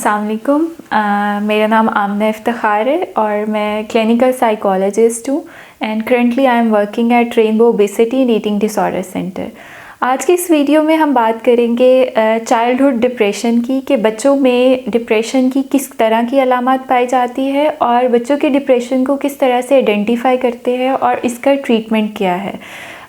अस्सलाम वालेकुम। मेरा नाम आमना इफ्तिखार है और मैं क्लिनिकल साइकोलॉजिस्ट हूँ and currently I am working at rainbow obesity and eating disorder centre. आज की इस वीडियो में हम बात करेंगे चाइल्डहुड डिप्रेशन की, कि बच्चों में डिप्रेशन की किस तरह की अलामत पाई जाती है और बच्चों के डिप्रेशन को किस तरह से आइडेंटिफाई करते हैं और इसका ट्रीटमेंट क्या है।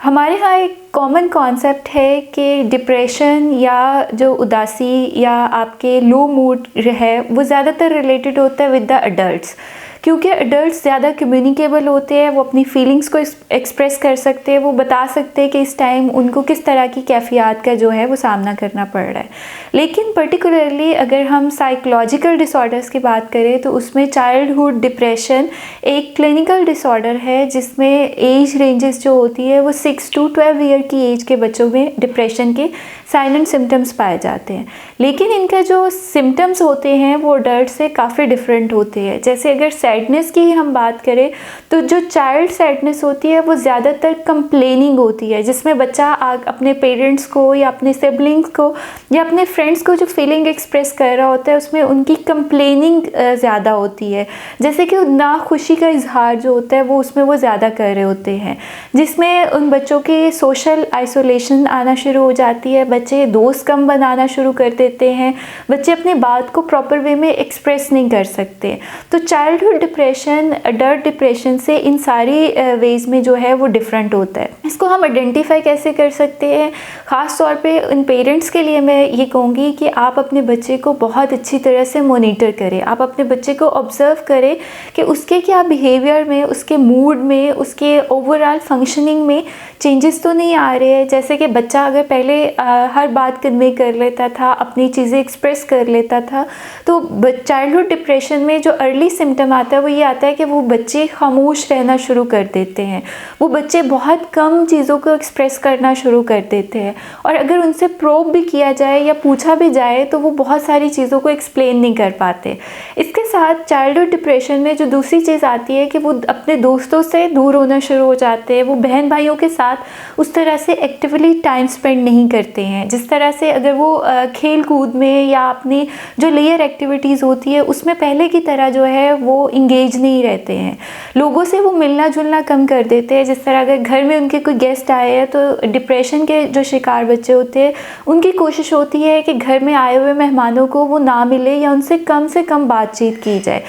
हमारे यहाँ एक कॉमन कॉन्सेप्ट है कि डिप्रेशन या जो उदासी या आपके लो मूड है वो ज़्यादातर रिलेटेड होता है विद द अडल्ट्स, क्योंकि अडल्ट्स ज़्यादा कम्युनिकेबल होते हैं, वो अपनी फीलिंग्स को एक्सप्रेस कर सकते हैं, वो बता सकते हैं कि इस टाइम उनको किस तरह की कैफियत का जो है वो सामना करना पड़ रहा है। लेकिन पर्टिकुलरली अगर हम साइकोलॉजिकल डिसऑर्डर्स की बात करें तो उसमें चाइल्डहुड डिप्रेशन एक क्लिनिकल डिसऑर्डर है जिसमें एज रेंजेस जो होती है वो 6 to 12 ईयर की एज के बच्चों में डिप्रेशन के साइन एंड सिम्टम्स पाए जाते हैं। लेकिन इनका जो सिम्टम्स होते हैं वो अडल्ट से काफ़ी डिफरेंट होते हैं। जैसे अगर सैडनेस की हम बात करें तो जो चाइल्ड सैडनेस होती है वो ज़्यादातर कंप्लेनिंग होती है, जिसमें बच्चा अपने पेरेंट्स को या अपने सिबलिंग्स को या अपने फ्रेंड्स को जो फीलिंग एक्सप्रेस कर रहा होता है उसमें उनकी कंप्लेनिंग ज़्यादा होती है। जैसे कि ना खुशी का इजहार जो होता है वो उसमें वो ज़्यादा कर रहे होते हैं, जिसमें उन बच्चों के सोशल आइसोलेशन आना शुरू हो जाती है, बच्चे दोस्त कम बनाना शुरू कर देते हैं, बच्चे अपनी बात को प्रॉपर वे में एक्सप्रेस नहीं कर सकते। तो चाइल्डहुड डिप्रेशन अडल्ट डिप्रेशन से इन सारी वेज में जो है वो डिफरेंट होता है। इसको हम आइडेंटिफाई कैसे कर सकते हैं? ख़ास तौर पे उन पेरेंट्स के लिए मैं ये कहूँगी कि आप अपने बच्चे को बहुत अच्छी तरह से मॉनिटर करें। आप अपने बच्चे को ऑब्ज़र्व करें कि उसके क्या बिहेवियर में, उसके मूड में, उसके ओवरऑल फंक्शनिंग में चेंजेस तो नहीं आ रहे हैं। जैसे कि बच्चा अगर पहले हर बात कन्वे कर लेता था, अपनी चीज़ें एक्सप्रेस कर लेता था, तो चाइल्डहुड डिप्रेशन में जो अर्ली सिम्टम आता है वो ये आता है कि वो बच्चे खामोश रहना शुरू कर देते हैं, वो बच्चे बहुत कम चीज़ों को एक्सप्रेस करना शुरू कर देते हैं और अगर उनसे प्रोब भी किया जाए या पूछा भी जाए तो वो बहुत सारी चीज़ों को एक्सप्लेन नहीं कर पाते। इसके साथ चाइल्डहुड डिप्रेशन में जो दूसरी चीज़ आती है कि वो अपने दोस्तों से दूर होना शुरू हो जाते हैं, वो बहन भाइयों के साथ उस तरह से एक्टिवली टाइम स्पेंड नहीं करते हैं जिस तरह से अगर वो खेल कूद में या अपनी जो लेयर एक्टिविटीज़ होती है उसमें पहले की तरह जो है वो इंगेज नहीं रहते हैं। लोगों से वो मिलना जुलना कम कर देते हैं। जिस तरह अगर घर में उनके कोई गेस्ट आए हैं तो डिप्रेशन के जो शिकार बच्चे होते हैं उनकी कोशिश होती है कि घर में आए हुए मेहमानों को वो ना मिले या उनसे कम बातचीत की जाए।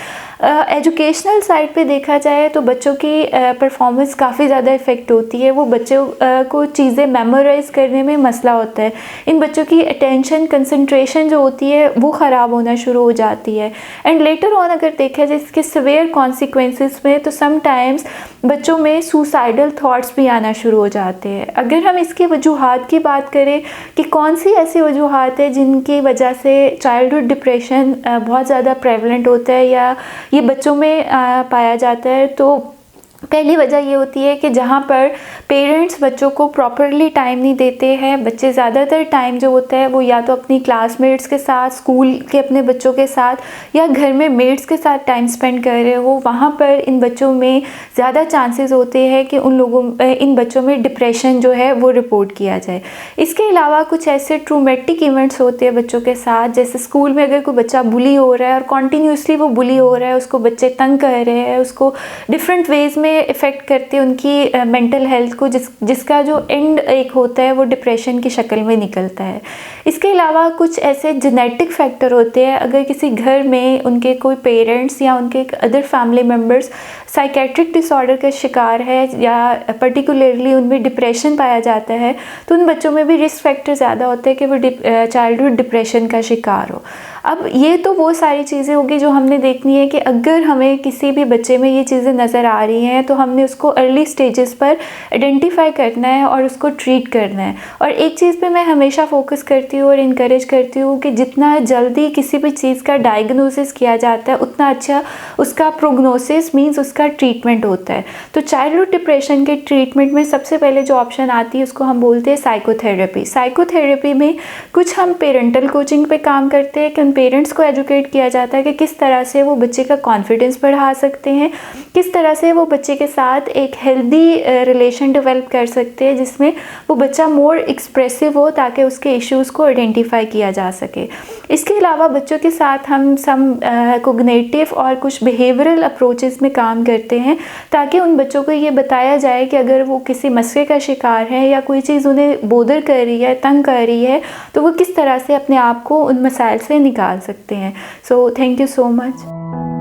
एजुकेशनल साइड पे देखा जाए तो बच्चों की परफॉर्मेंस काफ़ी ज़्यादा इफ़ेक्ट होती है। वो बच्चों को चीज़ें मेमोराइज़ करने में मसला होता है। इन बच्चों की अटेंशन कंसंट्रेशन जो होती है वो ख़राब होना शुरू हो जाती है एंड लेटर ऑन अगर देखा जाए इसके सिवियर कॉन्सिक्वेंसेस में तो समटाइम्स बच्चों में सुसाइडल थॉट्स भी आना शुरू हो जाते हैं। अगर हम इसकी वजूहात की बात करें कि कौन सी ऐसी वजूहात है जिनकी वजह से चाइल्डहुड डिप्रेशन बहुत ज़्यादा प्रेवलेंट होता है या ये बच्चों में पाया जाता है, तो पहली वजह ये होती है कि जहाँ पर पेरेंट्स बच्चों को प्रॉपरली टाइम नहीं देते हैं। बच्चे ज़्यादातर टाइम जो होता है वो या तो अपनी क्लासमेट्स के साथ, स्कूल के अपने बच्चों के साथ या घर में मेट्स के साथ टाइम स्पेंड कर रहे हो, वहाँ पर इन बच्चों में ज़्यादा चांसेस होते हैं कि इन बच्चों में डिप्रेशन जो है वो रिपोर्ट किया जाए। इसके अलावा कुछ ऐसे ट्रूमेटिक इवेंट्स होते हैं बच्चों के साथ, जैसे स्कूल में अगर कोई बच्चा बुली हो रहा है और कॉन्टीन्यूसली वो बुली हो रहा है, उसको बच्चे तंग कर रहे हैं, उसको डिफरेंट वेज में इफ़ेक्ट करते हैं उनकी मेंटल हेल्थ को, जिसका जो एंड एक होता है वो डिप्रेशन की शक्ल में निकलता है। इसके अलावा कुछ ऐसे जेनेटिक फैक्टर होते हैं। अगर किसी घर में उनके कोई पेरेंट्स या उनके other family members psychiatric disorder का शिकार है या पर्टिकुलरली उनमें डिप्रेशन पाया जाता है तो उन बच्चों में भी रिस्क फैक्टर ज़्यादा होते हैं कि वो चाइल्डहुड डिप्रेशन का शिकार हो। अब ये तो वो सारी चीज़ें होगी जो हमने देखनी है कि अगर हमें किसी भी बच्चे में ये चीज़ें नज़र आ रही हैं तो हमने उसको अर्ली स्टेजेस पर आइडेंटिफाई करना है और उसको ट्रीट करना है। और एक चीज़ पे मैं हमेशा फोकस करती हूँ और इनकरेज करती हूँ कि जितना जल्दी किसी भी चीज़ का डायग्नोसिस किया जाता है उतना अच्छा उसका प्रोग्नोसिस मीन्स उसका ट्रीटमेंट होता है। तो चाइल्डहुड डिप्रेशन के ट्रीटमेंट में सबसे पहले जो ऑप्शन आती है उसको हम बोलते हैं साइकोथेरेपी। साइकोथेरेपी में कुछ हम पेरेंटल कोचिंग पे काम करते हैं कि पेरेंट्स को एजुकेट किया जाता है कि किस तरह से वो बच्चे का कॉन्फिडेंस बढ़ा सकते हैं, किस तरह से वो बच्चे बच्चे के साथ एक हेल्दी रिलेशन डेवलप कर सकते हैं, जिसमें वो बच्चा मोर एक्सप्रेसिव हो ताकि उसके इश्यूज़ को आइडेंटिफाई किया जा सके। इसके अलावा बच्चों के साथ हम सम कोग्निटिव और कुछ बिहेवियरल अप्रोचेस में काम करते हैं, ताकि उन बच्चों को ये बताया जाए कि अगर वो किसी मसले का शिकार है या कोई चीज़ उन्हें बोदर कर रही है, तंग कर रही है, तो वो किस तरह से अपने आप को उन मसाइल से निकाल सकते हैं। So thank you so much.